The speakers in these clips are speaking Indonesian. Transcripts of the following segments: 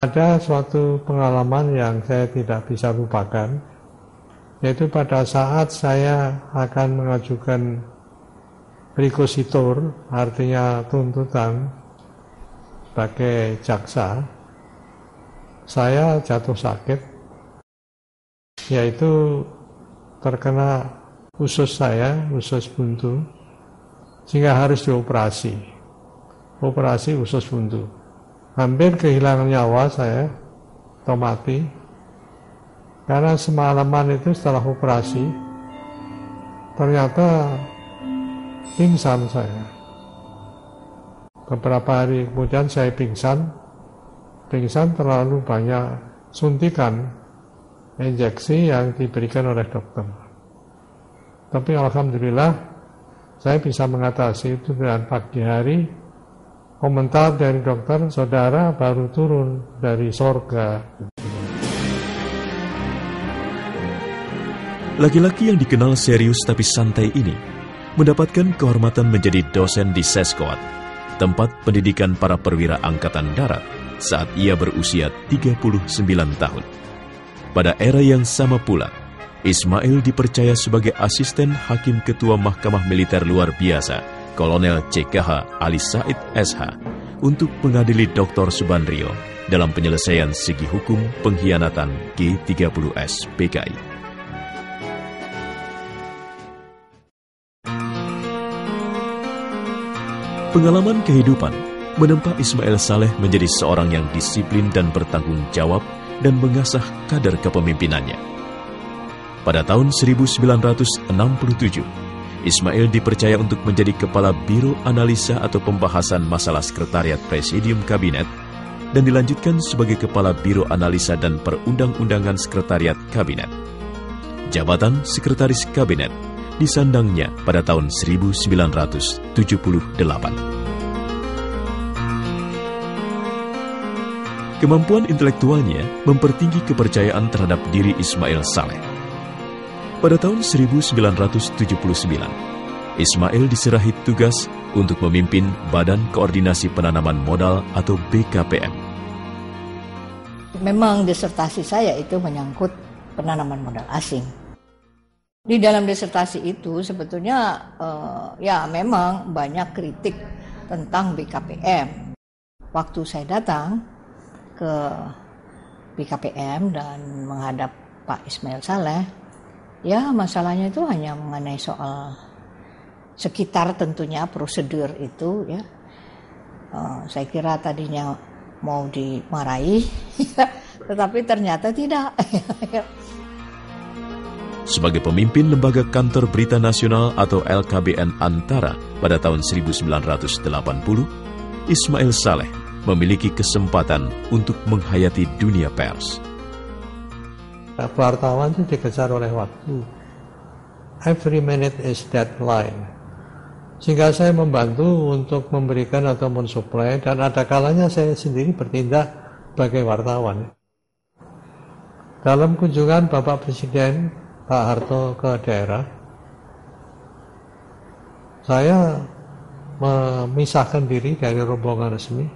Ada suatu pengalaman yang saya tidak bisa lupakan, yaitu pada saat saya akan mengajukan requisitur, artinya tuntutan sebagai jaksa, saya jatuh sakit, yaitu terkena usus saya, usus buntu, sehingga harus dioperasi, operasi usus buntu. Hampir kehilangan nyawa saya, atau mati, karena semalaman itu setelah operasi, ternyata pingsan saya. Beberapa hari kemudian saya pingsan terlalu banyak suntikan, injeksi yang diberikan oleh dokter. Tapi alhamdulillah, saya bisa mengatasi itu dengan pagi hari. Komentar dari dokter, saudara baru turun dari sorga. Laki-laki yang dikenal serius tapi santai ini mendapatkan kehormatan menjadi dosen di Seskoat, tempat pendidikan para perwira angkatan darat saat ia berusia 39 tahun. Pada era yang sama pula, Ismail dipercaya sebagai asisten Hakim Ketua Mahkamah Militer Luar Biasa Kolonel CKH Ali Said SH untuk mengadili Dr. Subandrio dalam penyelesaian segi hukum pengkhianatan G30S PKI. Pengalaman kehidupan menempa Ismail Saleh menjadi seorang yang disiplin dan bertanggung jawab dan mengasah kader kepemimpinannya. Pada tahun 1967, Ismail dipercaya untuk menjadi Kepala Biro Analisa atau Pembahasan Masalah Sekretariat Presidium Kabinet dan dilanjutkan sebagai Kepala Biro Analisa dan Perundang-undangan Sekretariat Kabinet. Jabatan Sekretaris Kabinet disandangnya pada tahun 1978. Kemampuan intelektualnya mempertinggi kepercayaan terhadap diri Ismail Saleh. Pada tahun 1979, Ismail diserahi tugas untuk memimpin Badan Koordinasi Penanaman Modal atau BKPM. Memang disertasi saya itu menyangkut penanaman modal asing. Di dalam disertasi itu sebetulnya ya memang banyak kritik tentang BKPM. Waktu saya datang ke BKPM dan menghadap Pak Ismail Saleh, ya masalahnya itu hanya mengenai soal sekitar tentunya prosedur itu ya. Saya kira tadinya mau dimarahi, tetapi ternyata tidak. Sebagai pemimpin Lembaga Kantor Berita Nasional atau LKBN Antara pada tahun 1980, Ismail Saleh memiliki kesempatan untuk menghayati dunia pers. Wartawan itu dikejar oleh waktu. Every minute is deadline. Sehingga saya membantu untuk memberikan atau mensuplai, dan ada kalanya saya sendiri bertindak sebagai wartawan. Dalam kunjungan Bapak Presiden Pak Harto ke daerah, saya memisahkan diri dari rombongan resmi,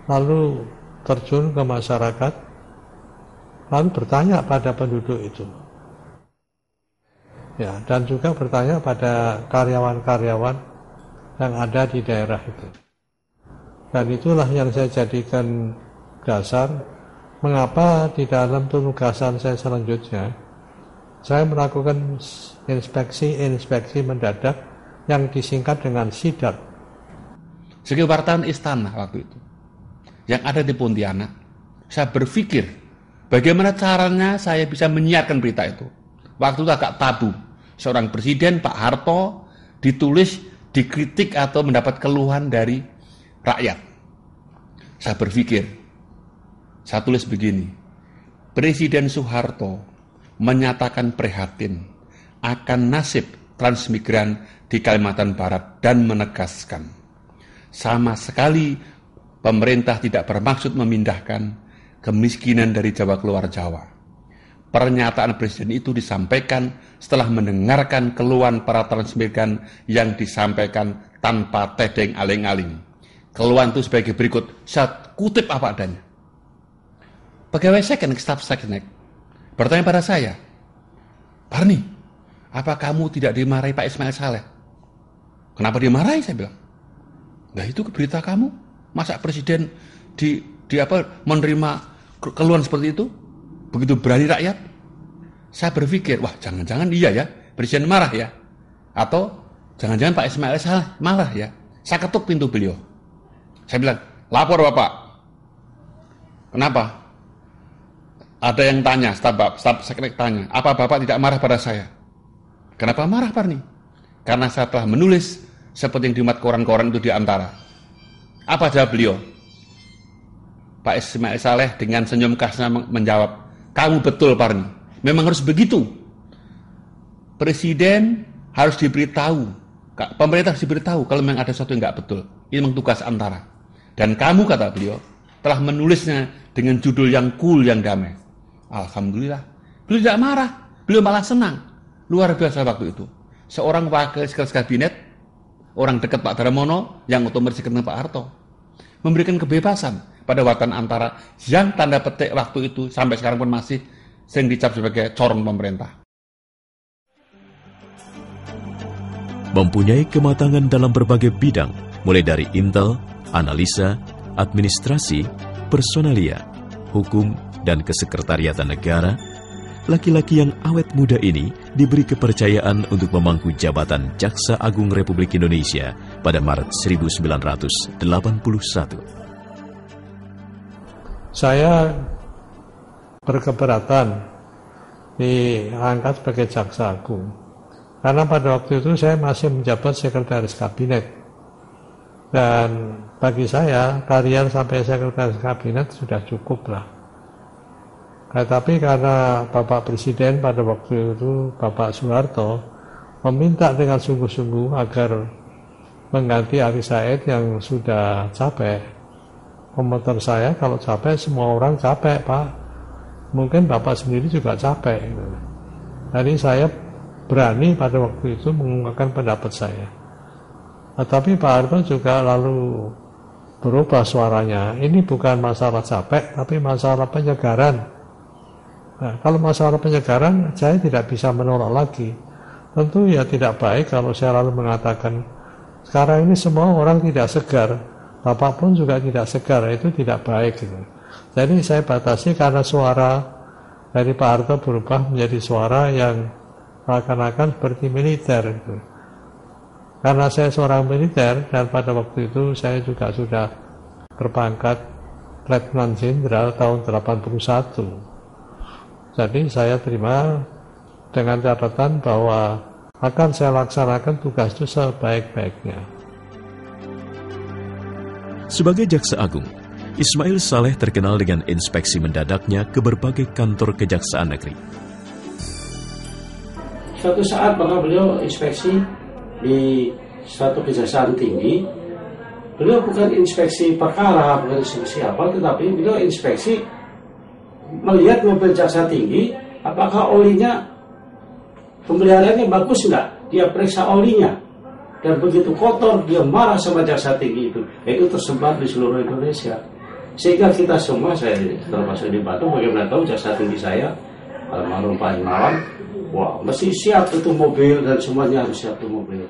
lalu terjun ke masyarakat, lalu bertanya pada penduduk itu, ya, dan juga bertanya pada karyawan-karyawan yang ada di daerah itu. Dan itulah yang saya jadikan dasar mengapa di dalam penugasan saya selanjutnya saya melakukan inspeksi mendadak yang disingkat dengan SIDAT. Sebagai wartawan istana waktu itu yang ada di Pontianak, saya berpikir bagaimana caranya saya bisa menyiarkan berita itu. Waktu itu agak tabu. Seorang presiden, Pak Harto, ditulis, dikritik atau mendapat keluhan dari rakyat. Saya berpikir, saya tulis begini, Presiden Soeharto menyatakan prihatin akan nasib transmigran di Kalimantan Barat dan menegaskan, sama sekali pemerintah tidak bermaksud memindahkan kemiskinan dari Jawa keluar Jawa. Pernyataan Presiden itu disampaikan setelah mendengarkan keluhan para transmigran yang disampaikan tanpa tedeng aling-aling. Keluhan itu sebagai berikut, saya kutip apa adanya. pegawai seknek, staf seknek, bertanya pada saya, Parni, apa kamu tidak dimarahi Pak Ismail Saleh? Kenapa dimarahi? Saya bilang, nah itu berita kamu, masa presiden menerima keluhan seperti itu, begitu berani rakyat? Saya berpikir, wah jangan-jangan iya ya, presiden marah ya, atau jangan-jangan Pak Ismail Saleh marah ya. Saya ketuk pintu beliau. Saya bilang, lapor Bapak. Kenapa? Ada yang tanya, staf seknek tanya, apa Bapak tidak marah pada saya? Kenapa marah, Parni? Karena saya telah menulis seperti yang dimuat koran-koran itu di antara. Apa jawab beliau? Pak Ismail Saleh dengan senyum khasnya menjawab, kamu betul, Parni. Memang harus begitu. Presiden harus diberitahu, pemerintah harus diberitahu kalau memang ada sesuatu yang nggak betul. Ini memang tugas antara. Dan kamu, kata beliau, telah menulisnya dengan judul yang cool, yang damai. Alhamdulillah. Beliau tidak marah, beliau malah senang. Luar biasa waktu itu. Seorang wakil sekretaris kabinet, orang dekat Pak Darmono, yang otomatis dengan Pak Harto, memberikan kebebasan pada watan antara yang tanda petik waktu itu sampai sekarang pun masih sering dicap sebagai corong pemerintah. Mempunyai kematangan dalam berbagai bidang, mulai dari intel, analisa, administrasi, personalia, hukum, dan kesekretariatan negara, laki-laki yang awet muda ini diberi kepercayaan untuk memangku jabatan Jaksa Agung Republik Indonesia pada Maret 1981. Saya berkeberatan diangkat sebagai Jaksa Agung. Karena pada waktu itu saya masih menjabat sekretaris kabinet. Dan bagi saya, karier sampai sekretaris kabinet sudah cukup lah. Tapi karena Bapak Presiden pada waktu itu, Bapak Soeharto, meminta dengan sungguh-sungguh agar mengganti Ali Said yang sudah capek. Komentar saya, kalau capek, semua orang capek, Pak. Mungkin Bapak sendiri juga capek. Jadi saya berani pada waktu itu mengungkapkan pendapat saya. Tapi Pak Harto juga lalu berubah suaranya. Ini bukan masalah capek, tapi masalah penyegaran. Nah, kalau masalah penyegaran, saya tidak bisa menolak lagi. Tentu ya tidak baik kalau saya lalu mengatakan, sekarang ini semua orang tidak segar, Bapak pun juga tidak segar, itu tidak baik. Gitu. Jadi saya batasi karena suara dari Pak Harto berubah menjadi suara yang seakan-akan seperti militer. Gitu. Karena saya seorang militer dan pada waktu itu saya juga sudah berpangkat Letnan Jenderal tahun 81. Jadi saya terima dengan catatan bahwa akan saya laksanakan tugas itu sebaik-baiknya. Sebagai Jaksa Agung, Ismail Saleh terkenal dengan inspeksi mendadaknya ke berbagai kantor kejaksaan negeri. Suatu saat pernah beliau inspeksi di suatu kejaksaan tinggi. Beliau bukan inspeksi perkara, bukan inspeksi apa, tetapi beliau inspeksi melihat mobil jaksa tinggi, apakah olinya pemeliharaannya bagus enggak? Dia periksa olinya, dan begitu kotor dia marah sama jaksa tinggi itu. Itu tersebar di seluruh Indonesia, sehingga kita semua, saya termasuk di Batu, bagaimana tahu jaksa tinggi saya almarhum Pak Imawan, wah mesti siap itu mobil dan semuanya harus siap itu mobil.